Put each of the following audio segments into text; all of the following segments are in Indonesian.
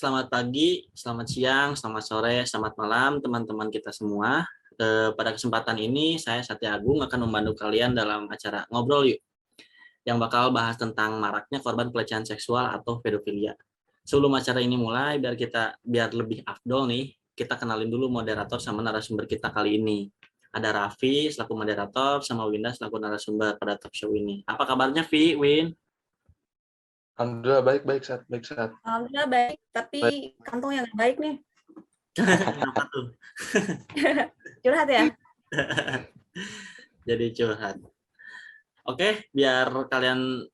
selamat pagi, selamat siang, selamat sore, selamat malam teman-teman kita semua. Pada kesempatan ini saya Satya Agung akan membantu kalian dalam acara Ngobrol Yuk, yang bakal bahas tentang maraknya korban pelecehan seksual atau pedofilia. Sebelum acara ini mulai, biar lebih afdol nih, kita kenalin dulu moderator sama narasumber kita kali ini. Ada Raffi selaku moderator sama Winda selaku narasumber pada talk show ini. Apa kabarnya, Vi, Win? Alhamdulillah baik Sat. Alhamdulillah baik, tapi Baik. kantong yang baik nih. Kenapa tuh? Curhat ya? Jadi curhat. Oke, biar kalian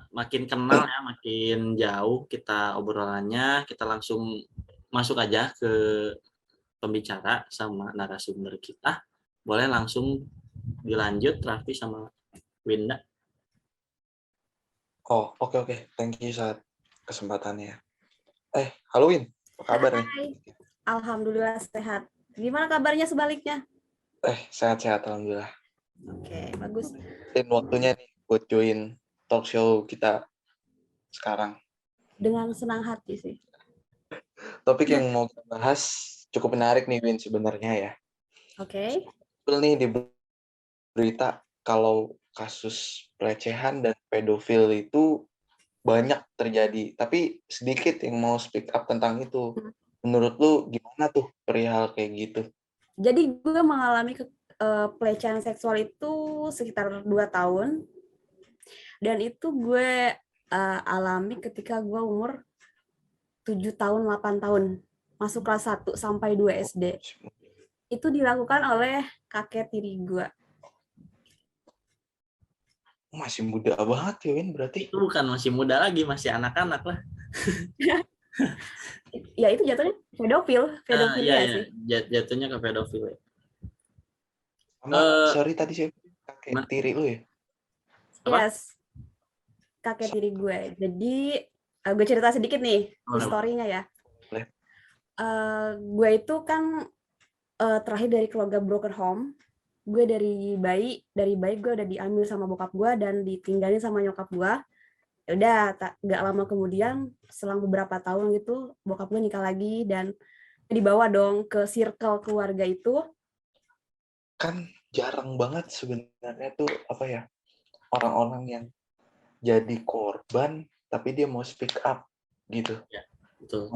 makin kenal ya, makin jauh kita obrolannya, kita langsung masuk aja ke pembicara sama narasumber kita. Boleh langsung dilanjut Raffi sama Winda. Oh, oke. Thank you Sat kesempatannya. Halo Win, apa kabar nih? Hai. Alhamdulillah sehat. Gimana kabarnya sebaliknya? Sehat-sehat alhamdulillah. Oke, bagus. Dan waktunya nih buat join talk show kita sekarang. Dengan senang hati sih. Topik yang mau kita bahas cukup menarik nih Win sebenarnya ya. Oke. Betul nih di berita kalau kasus pelecehan dan pedofil itu banyak terjadi, tapi sedikit yang mau speak up tentang itu. Menurut lu gimana tuh perihal kayak gitu? Jadi gue mengalami pelecehan seksual itu sekitar 2 tahun. Dan itu gue alami ketika gue umur 7 tahun, 8 tahun. Masuk kelas 1 sampai 2 SD. Itu dilakukan oleh kakek tiri gue. Masih muda banget ya Win berarti. Itu bukan masih muda lagi, masih anak-anak lah. Ya itu jatuhnya pedofil Iya, sih. jatuhnya ke pedofil. Sorry tadi saya kakek tiri lu ya? Apa? Yes, kakek tiri gue. Jadi gue cerita sedikit nih historinya ya. Gue itu kan terakhir dari keluarga broken home. Gue dari bayi gue udah diambil sama bokap gue dan ditinggalin sama nyokap gue. Ya udah, gak lama kemudian selang beberapa tahun gitu bokap gue nikah lagi dan dibawa dong ke circle keluarga itu. Kan jarang banget sebenarnya tuh orang-orang yang jadi korban tapi dia mau speak up gitu. Ya, betul.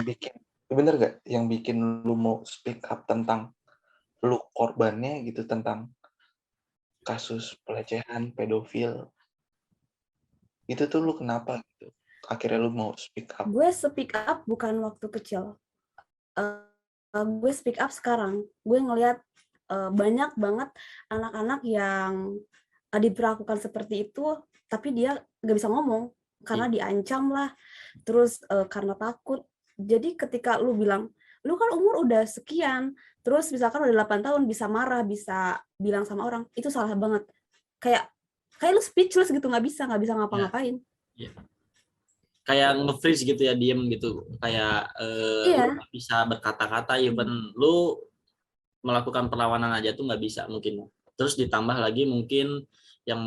Bener gak yang bikin lu mau speak up tentang lu korbannya gitu, tentang kasus pelecehan pedofil itu tuh lu kenapa gitu akhirnya lu mau speak up? Gue speak up bukan waktu kecil. Gue speak up sekarang. Gue ngelihat banyak banget anak-anak yang diperlakukan seperti itu, tapi dia nggak bisa ngomong karena diancam lah, terus karena takut. Jadi ketika lu bilang, lu kan umur udah sekian, terus misalkan udah 8 tahun bisa marah, bisa bilang sama orang, itu salah banget. Kayak lu speechless gitu, nggak bisa ngapa-ngapain. Ya. Kayak nge-freeze gitu ya, diem gitu, kayak lu gak bisa berkata-kata, even lu melakukan perlawanan aja tuh nggak bisa mungkin. Terus ditambah lagi mungkin yang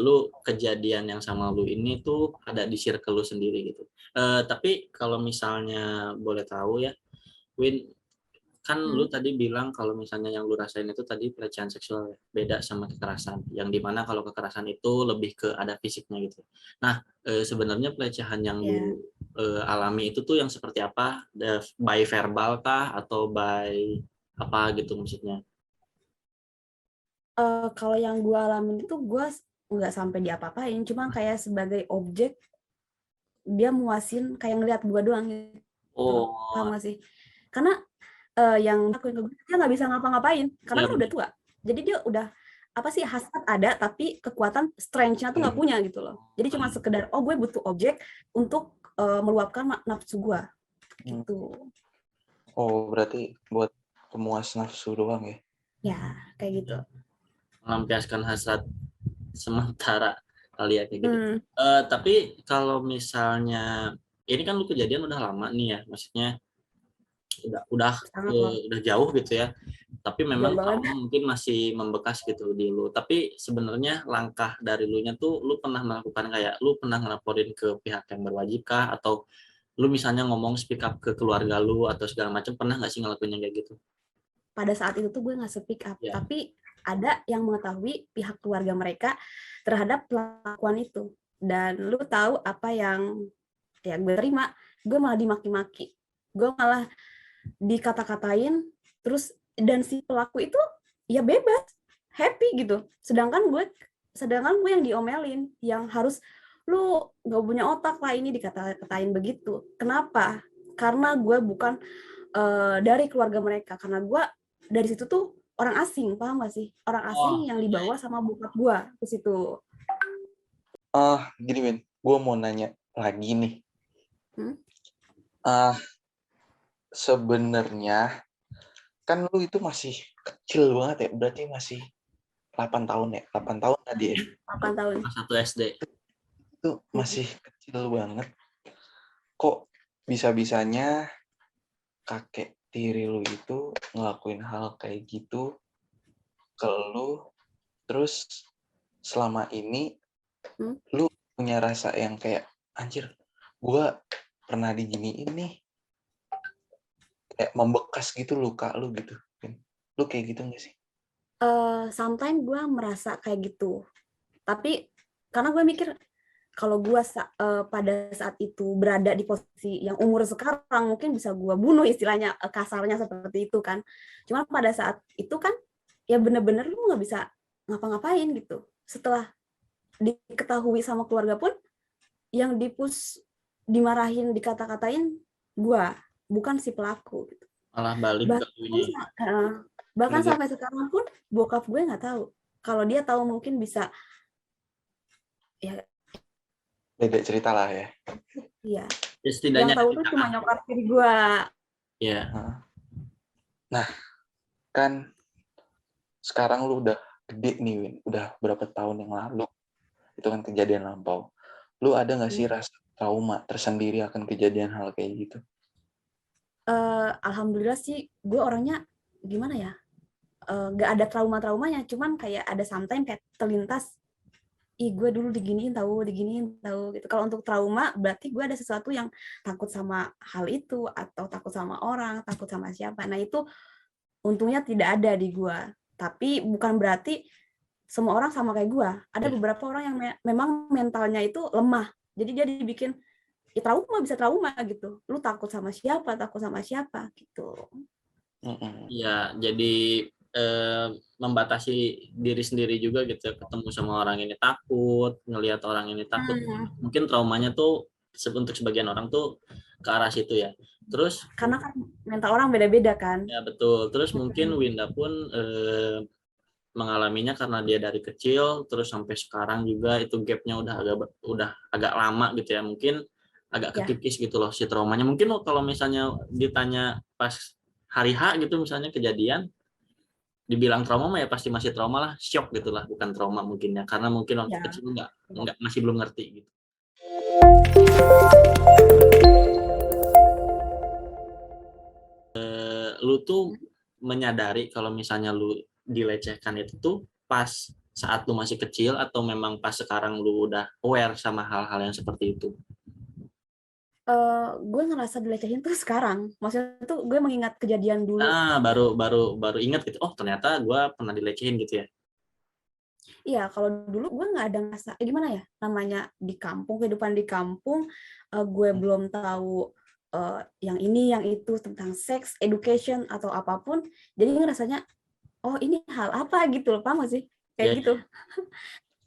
lu kejadian yang sama lu ini tuh ada di circle lu sendiri gitu. Tapi kalau misalnya boleh tahu ya, Win, kan lu tadi bilang kalau misalnya yang lu rasain itu tadi pelecehan seksual, beda sama kekerasan, yang dimana kalau kekerasan itu lebih ke ada fisiknya gitu. Nah, sebenarnya pelecehan yang lu alami itu tuh yang seperti apa? By verbal kah atau by apa gitu maksudnya? Kalau yang gue alamin itu gue nggak sampai diapa-apain, cuma kayak sebagai objek dia muasin, kayak ngeliat gue doang gitu. Paham gak sih? Karena yang lakuin ke gue, dia nggak bisa ngapa-ngapain karena kan udah tua. Jadi dia udah hasrat ada tapi kekuatan strength-nya tuh nggak punya gitu loh. Jadi cuma sekedar gue butuh objek untuk meluapkan nafsu gue gitu. Oh, berarti buat pemuas nafsu doang ya? Ya, kayak gitu. Melampiaskan hasrat sementara kali ya kayak gitu. Tapi kalau misalnya ini kan lu kejadian udah lama nih ya, maksudnya udah jauh gitu ya. Tapi memang mungkin masih membekas gitu di lu. Tapi sebenarnya langkah dari lu nya tuh lu pernah melakukan kayak lu pernah ngelaporin ke pihak yang berwajib kah, atau lu misalnya ngomong speak up ke keluarga lu atau segala macam, pernah nggak sih ngelakuin yang kayak gitu? Pada saat itu tuh gue nggak speak up, Ya. tapi ada yang mengetahui pihak keluarga mereka terhadap pelakuan itu. Dan lu tahu apa yang ya gue terima, gue malah dimaki-maki, gue malah dikata-katain, terus dan si pelaku itu ya bebas, happy gitu. Sedangkan gue yang diomelin, yang harus lu nggak punya otak lah ini, dikata-katain begitu. Kenapa? Karena gue bukan dari keluarga mereka, karena gue dari situ tuh orang asing, paham gak sih? Orang asing yang dibawa sama bokap gue ke situ. Gini Win, gue mau nanya lagi nih. Sebenarnya kan lu itu masih kecil banget ya, berarti masih 8 tahun ya, 8 tahun tadi ya. 8 tahun. 1 SD. Itu masih kecil banget. Kok bisa-bisanya kakek tiri lu itu ngelakuin hal kayak gitu ke lu, terus selama ini lu punya rasa yang kayak anjir, gua pernah diginiin nih, kayak membekas gitu luka lu gitu. Lu kayak gitu nggak sih? Sometimes gue merasa kayak gitu, tapi karena gue mikir kalau gue pada saat itu berada di posisi yang umur sekarang, mungkin bisa gue bunuh, istilahnya kasarnya seperti itu kan. Cuman pada saat itu kan ya bener-bener lu nggak bisa ngapa-ngapain gitu. Setelah diketahui sama keluarga pun, yang dimarahin, dikata-katain gue, bukan si pelaku gitu. Malah balik Bahkan sampai sekarang pun bokap gue nggak tahu. Kalau dia tahu mungkin bisa ya beda cerita lah ya. Iya. Ya, setidaknya yang tahu tuh cuma nyokap tiri gue. Iya. Nah, kan sekarang lu udah gede nih Win, udah berapa tahun yang lalu. Itu kan kejadian lampau. Lu ada nggak sih rasa trauma tersendiri akan kejadian hal kayak gitu? Alhamdulillah sih gue orangnya gimana ya, nggak ada traumanya, cuman kayak ada sometimes kayak terlintas, gue dulu diginiin tahu gitu. Kalau untuk trauma berarti gue ada sesuatu yang takut sama hal itu, atau takut sama orang, takut sama siapa. Nah itu untungnya tidak ada di gue. Tapi bukan berarti semua orang sama kayak gue. Ada beberapa orang yang memang mentalnya itu lemah, jadi dia dibikin ya trauma, bisa trauma gitu. Lu takut sama siapa gitu. Iya, jadi membatasi diri sendiri juga gitu, ketemu sama orang ini takut, ngelihat orang ini takut. Mungkin traumanya tuh untuk sebagian orang tuh ke arah situ ya. Terus karena kan mental orang beda-beda kan. Ya betul. Terus mungkin Winda pun mengalaminya karena dia dari kecil terus sampai sekarang juga itu gapnya udah agak lama gitu ya. Mungkin agak kekikis gitu loh si traumanya. Mungkin kalau misalnya ditanya pas hari H gitu misalnya kejadian, dibilang trauma ya pasti masih trauma lah, shock gitulah, bukan trauma mungkin ya, karena mungkin waktu kecil nggak masih belum ngerti gitu. Lu tuh menyadari kalau misalnya lu dilecehkan itu tuh pas saat lu masih kecil atau memang pas sekarang lu udah aware sama hal-hal yang seperti itu? Gue ngerasa dilecehin tuh sekarang. Maksudnya tuh gue mengingat kejadian dulu. Baru ingat gitu. Oh ternyata gue pernah dilecehin gitu ya? Iya, kalau dulu gue nggak ada ngerasa gimana ya, namanya di kampung, kehidupan di kampung, gue belum tahu yang ini, yang itu tentang seks, education atau apapun. Jadi ngerasanya, oh ini hal apa gitu loh, paham gak sih? Kayak gitu.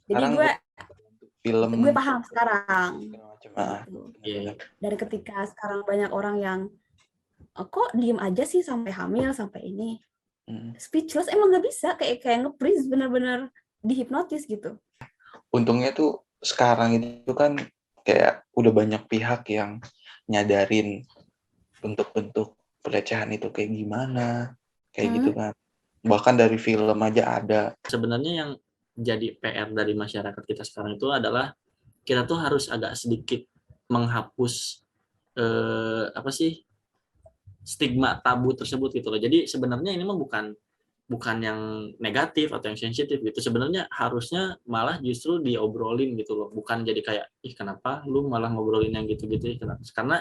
Jadi gue paham sekarang. Gitu. Dan ketika sekarang banyak orang yang kok diem aja sih sampai hamil, sampai ini, speechless, emang nggak bisa, kayak nge-freeze, bener-bener dihipnotis gitu. Untungnya tuh sekarang itu kan kayak udah banyak pihak yang nyadarin bentuk-bentuk pelecehan itu kayak gimana, kayak gitu kan. Bahkan dari film aja ada. Sebenarnya yang jadi PR dari masyarakat kita sekarang itu adalah kita tuh harus agak sedikit menghapus stigma tabu tersebut gitu loh. Jadi sebenarnya ini mah bukan yang negatif atau yang sensitif gitu. Sebenarnya harusnya malah justru diobrolin gitu loh. Bukan jadi kayak, ih kenapa lu malah ngobrolin yang gitu-gitu. Karena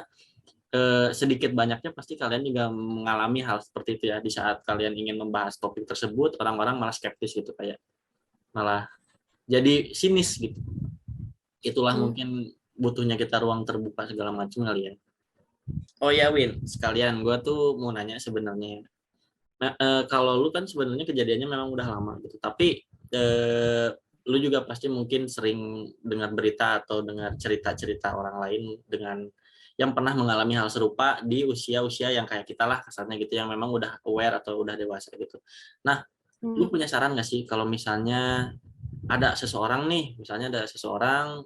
sedikit banyaknya pasti kalian juga mengalami hal seperti itu ya, di saat kalian ingin membahas topik tersebut orang-orang malah skeptis gitu, kayak malah jadi sinis gitu. Itulah mungkin butuhnya kita ruang terbuka segala macam kali ya. Oh ya Win, sekalian gue tuh mau nanya sebenarnya. Nah, kalau lu kan sebenarnya kejadiannya memang udah lama gitu, tapi lu juga pasti mungkin sering dengar berita atau dengar cerita-cerita orang lain dengan yang pernah mengalami hal serupa di usia-usia yang kayak kita lah kasarnya gitu, yang memang udah aware atau udah dewasa gitu. Nah, lu punya saran nggak sih kalau misalnya ada seseorang nih, misalnya ada seseorang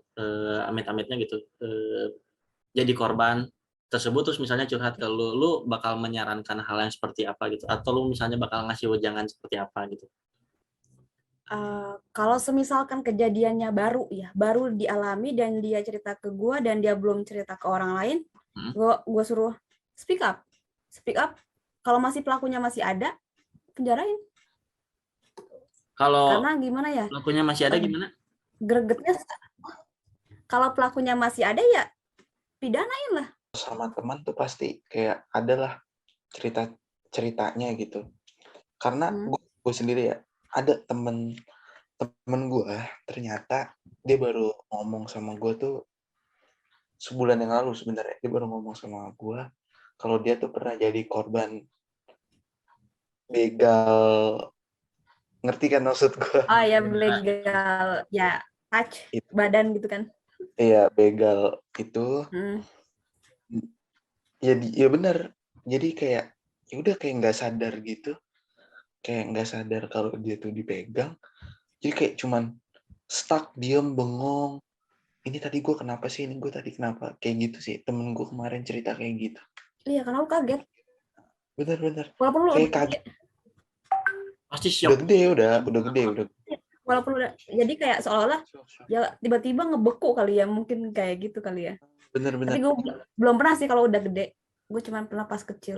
amit-amitnya gitu jadi korban tersebut, terus misalnya curhat ke lu bakal menyarankan hal yang seperti apa gitu, atau lu misalnya bakal ngasih wejangan seperti apa gitu? Kalau semisalkan kejadiannya baru dialami dan dia cerita ke gue dan dia belum cerita ke orang lain, gue suruh speak up. Kalau masih pelakunya masih ada, penjarain. Kalau karena gimana ya? Pelakunya masih ada gimana? Gregetnya kalau pelakunya masih ada ya pidanain lah. Sama teman tuh pasti kayak adalah ceritanya gitu. Karena gue sendiri ya, ada temen gue ternyata dia baru ngomong sama gue tuh sebulan yang lalu sebenarnya. Dia baru ngomong sama gue kalau dia tuh pernah jadi korban begal. Ngerti kan maksud gue? Oh ya, begal ya, touch badan gitu kan. Iya, begal itu. Ya benar. Jadi kayak ya udah kayak nggak sadar gitu. Kayak nggak sadar kalau dia tuh dipegang. Jadi kayak cuman stuck, diem, bengong. Ini tadi gue kenapa sih? Ini gue tadi kenapa? Kayak gitu sih. Temen gue kemarin cerita kayak gitu. Iya, karena lu kaget. Bener. Walaupun lu kayak kaget. Pasti shock. Udah gede. Walaupun udah, jadi kayak seolah-olah ya tiba-tiba ngebeku kali ya, mungkin kayak gitu kali ya. Bener. Tapi gue belum pernah sih kalau udah gede. Gue cuma pernah pas kecil.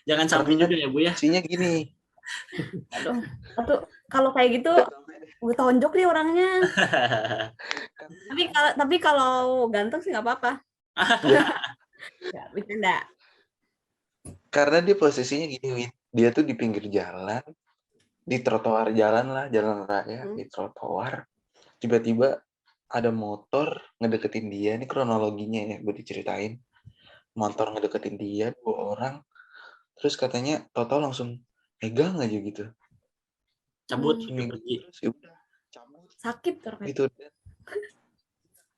Jangan sampai juga ya Bu ya. Isinya gini. Aduh, kalau kayak gitu gue tonjok nih orangnya. tapi kalau ganteng sih nggak apa-apa. Ya, bercanda. Karena dia posisinya gini, Win. Dia tuh di pinggir jalan, di trotoar jalan lah, jalan raya, di trotoar. Tiba-tiba ada motor ngedeketin dia. Ini kronologinya ya, gue diceritain. Motor ngedeketin dia, 2 orang. Terus katanya Toto langsung megang aja gitu. Cabut. Terus ya udah, cabut. Sakit orang gitu.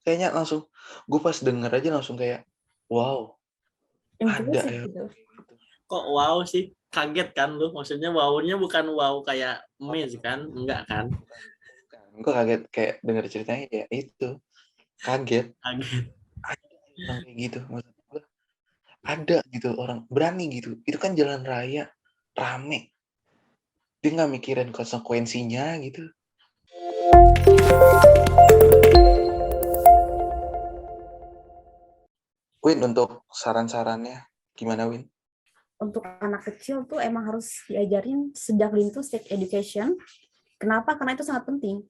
Kayaknya langsung, gue pas denger aja langsung kayak, wow, ada ya. Gitu. Kok wow sih? Kaget kan lu? Maksudnya wow-nya bukan wow kayak amazed kan? Enggak kan? Gue kaget kayak denger ceritanya ya itu. Kaget. Kayak gitu. Maksud gue, ada gitu orang berani gitu. Itu kan jalan raya, rame. Dia nggak mikirin konsekuensinya gitu. Win, untuk saran-sarannya gimana, Win? Untuk anak kecil tuh emang harus diajarin sejak dini tuh sex education. Kenapa? Karena itu sangat penting.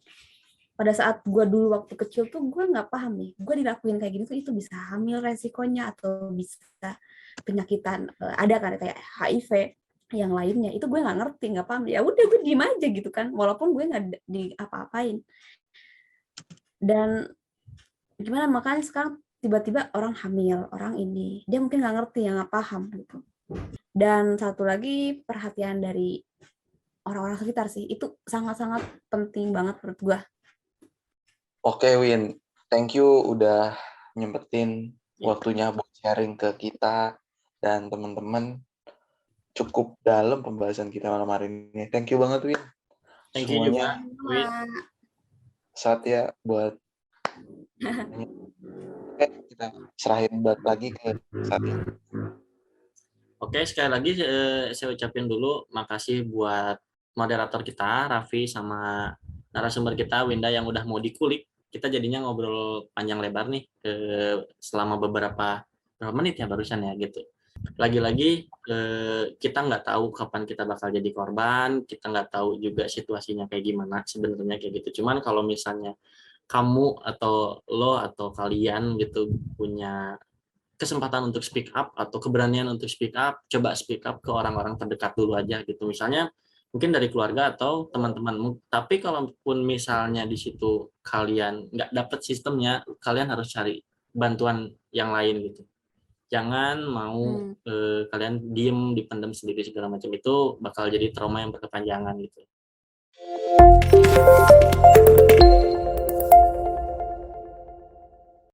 Pada saat gue dulu waktu kecil tuh gue nggak paham nih, gue dilakuin kayak gini tuh itu bisa hamil resikonya atau bisa penyakitan, ada kan kayak HIV yang lainnya, itu gue nggak ngerti, nggak paham. Ya udah gue diem aja gitu kan, walaupun gue nggak di apa-apain. Dan gimana, makanya sekarang tiba-tiba orang hamil, orang ini dia mungkin nggak ngerti, ya nggak paham gitu. Dan satu lagi, perhatian dari orang-orang sekitar sih, itu sangat-sangat penting banget menurut gue. Oke, Win, thank you udah nyempetin waktunya buat sharing ke kita dan teman-teman. Cukup dalam pembahasan kita malam hari ini. Thank you banget, Win. Thank you juga, Win. Saat ya buat kita serahin buat lagi ke Satya. Oke, sekali lagi saya ucapin dulu makasih buat moderator kita, Raffi, sama narasumber kita, Winda, yang udah mau dikulik. Kita jadinya ngobrol panjang lebar nih selama berapa menit ya barusan ya gitu. Lagi-lagi kita nggak tahu kapan kita bakal jadi korban, kita nggak tahu juga situasinya kayak gimana sebenarnya kayak gitu. Cuman kalau misalnya kamu atau lo atau kalian gitu punya kesempatan untuk speak up atau keberanian untuk speak up, coba speak up ke orang-orang terdekat dulu aja gitu. Misalnya mungkin dari keluarga atau teman-teman. Tapi kalaupun misalnya di situ kalian nggak dapet sistemnya, kalian harus cari bantuan yang lain gitu. Jangan mau kalian diem, dipendam sendiri segala macam, itu bakal jadi trauma yang berkepanjangan gitu.